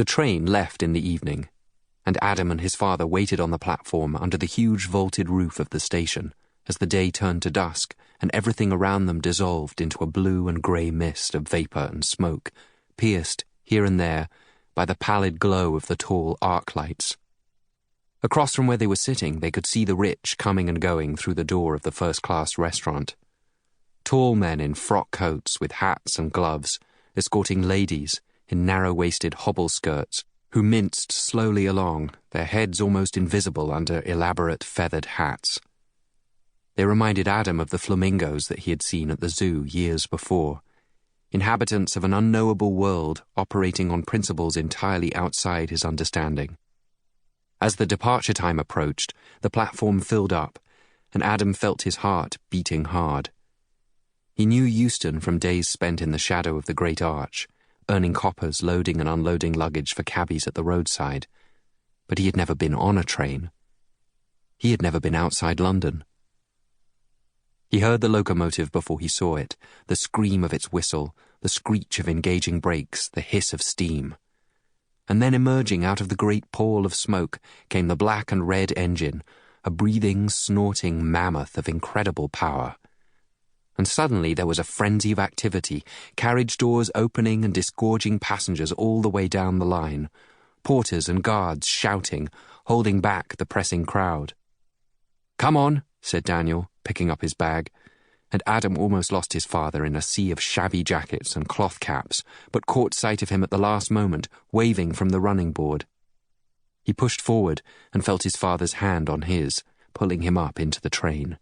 The train left in the evening, and Adam and his father waited on the platform under the huge vaulted roof of the station as the day turned to dusk and everything around them dissolved into a blue and grey mist of vapour and smoke, pierced, here and there, by the pallid glow of the tall arc lights. Across from where they were sitting, they could see the rich coming and going through the door of the first-class restaurant. Tall men in frock coats with hats and gloves, escorting ladies in narrow-waisted hobble skirts, who minced slowly along, their heads almost invisible under elaborate feathered hats. They reminded Adam of the flamingos that he had seen at the zoo years before, inhabitants of an unknowable world operating on principles entirely outside his understanding. As the departure time approached, the platform filled up, and Adam felt his heart beating hard. He knew Euston from days spent in the shadow of the Great Arch, earning coppers loading and unloading luggage for cabbies at the roadside, but he had never been on a train. He had never been outside London. He heard the locomotive before he saw it, the scream of its whistle, the screech of engaging brakes, the hiss of steam. And then emerging out of the great pall of smoke came the black and red engine, a breathing, snorting mammoth of incredible power. And suddenly there was a frenzy of activity, carriage doors opening and disgorging passengers all the way down the line, porters and guards shouting, holding back the pressing crowd. "Come on," said Daniel, picking up his bag, and Adam almost lost his father in a sea of shabby jackets and cloth caps, but caught sight of him at the last moment, waving from the running board. He pushed forward and felt his father's hand on his, pulling him up into the train.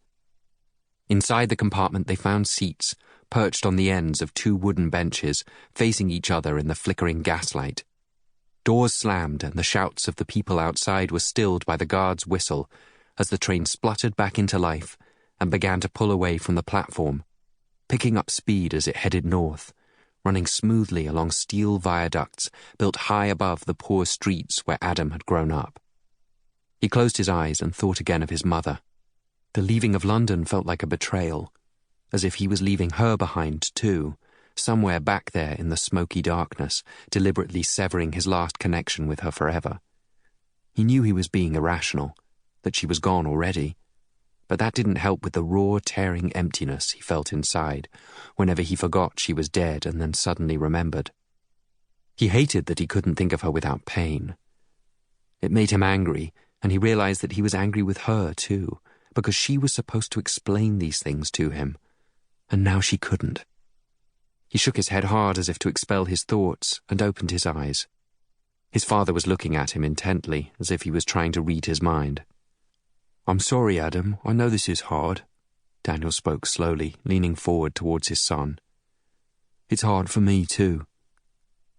Inside the compartment they found seats, perched on the ends of two wooden benches, facing each other in the flickering gaslight. Doors slammed and the shouts of the people outside were stilled by the guard's whistle as the train spluttered back into life and began to pull away from the platform, picking up speed as it headed north, running smoothly along steel viaducts built high above the poor streets where Adam had grown up. He closed his eyes and thought again of his mother. The leaving of London felt like a betrayal, as if he was leaving her behind too, somewhere back there in the smoky darkness, deliberately severing his last connection with her forever. He knew he was being irrational, that she was gone already, but that didn't help with the raw, tearing emptiness he felt inside whenever he forgot she was dead and then suddenly remembered. He hated that he couldn't think of her without pain. It made him angry, and he realized that he was angry with her too, because she was supposed to explain these things to him, and now she couldn't. He shook his head hard as if to expel his thoughts and opened his eyes. His father was looking at him intently, as if he was trying to read his mind. "I'm sorry, Adam, I know this is hard," Daniel spoke slowly, leaning forward towards his son. "It's hard for me too.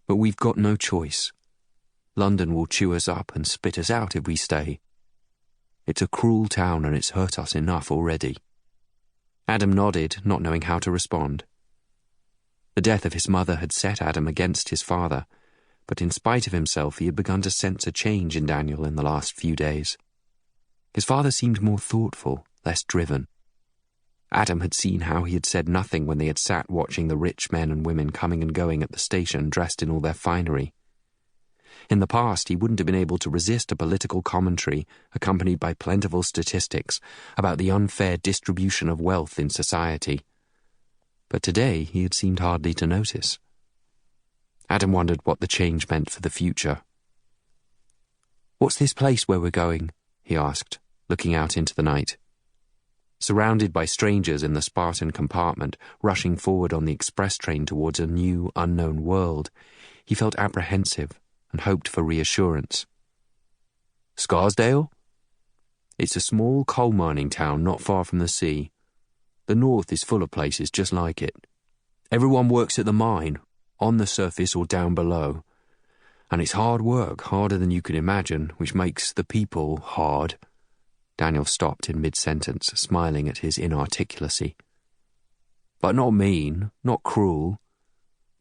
But we've got no choice. London will chew us up and spit us out if we stay. It's a cruel town and it's hurt us enough already." Adam nodded, not knowing how to respond. The death of his mother had set Adam against his father, but in spite of himself he had begun to sense a change in Daniel in the last few days. His father seemed more thoughtful, less driven. Adam had seen how he had said nothing when they had sat watching the rich men and women coming and going at the station dressed in all their finery. In the past, he wouldn't have been able to resist a political commentary accompanied by plentiful statistics about the unfair distribution of wealth in society. But today he had seemed hardly to notice. Adam wondered what the change meant for the future. "What's this place where we're going?" he asked, looking out into the night. Surrounded by strangers in the Spartan compartment, rushing forward on the express train towards a new, unknown world, he felt apprehensive and hoped for reassurance. "Scarsdale? It's a small coal mining town not far from the sea. The north is full of places just like it. Everyone works at the mine, on the surface or down below. And it's hard work, harder than you can imagine, which makes the people hard." Daniel stopped in mid-sentence, smiling at his inarticulacy. "But not mean, not cruel.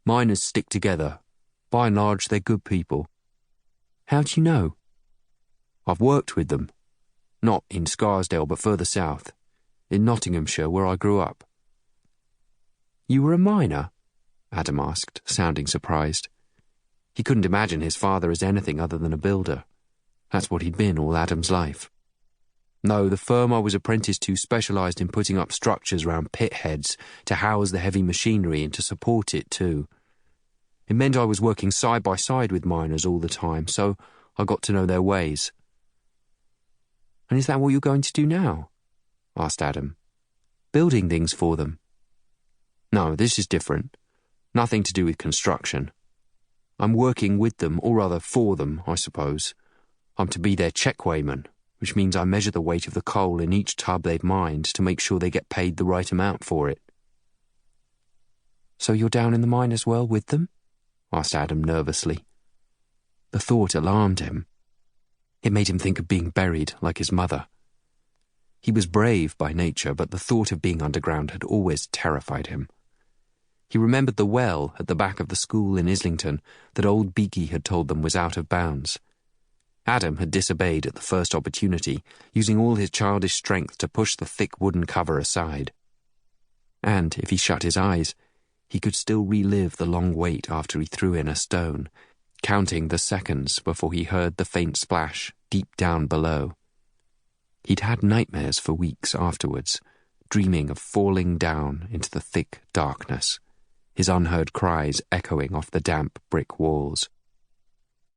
Miners stick together. By and large, they're good people." "How do you know?" "I've worked with them. Not in Scarsdale, but further south, in Nottinghamshire, where I grew up." "You were a miner?" Adam asked, sounding surprised. He couldn't imagine his father as anything other than a builder. That's what he'd been all Adam's life. No, the firm I was apprenticed to specialised in putting up structures around pit heads to house the heavy machinery and to support it too. It meant I was working side by side with miners all the time, so I got to know their ways. "And is that what you're going to do now?" asked Adam. "Building things for them?" "No, this is different. Nothing to do with construction. I'm working with them, or rather for them, I suppose. I'm to be their checkweighman, which means I measure the weight of the coal in each tub they've mined to make sure they get paid the right amount for it." "So you're down in the mine as well with them?" asked Adam nervously. The thought alarmed him. It made him think of being buried like his mother. He was brave by nature, but the thought of being underground had always terrified him. He remembered the well at the back of the school in Islington that old Beaky had told them was out of bounds. Adam had disobeyed at the first opportunity, using all his childish strength to push the thick wooden cover aside. And, if he shut his eyes, he could still relive the long wait after he threw in a stone, counting the seconds before he heard the faint splash deep down below. He'd had nightmares for weeks afterwards, dreaming of falling down into the thick darkness, his unheard cries echoing off the damp brick walls.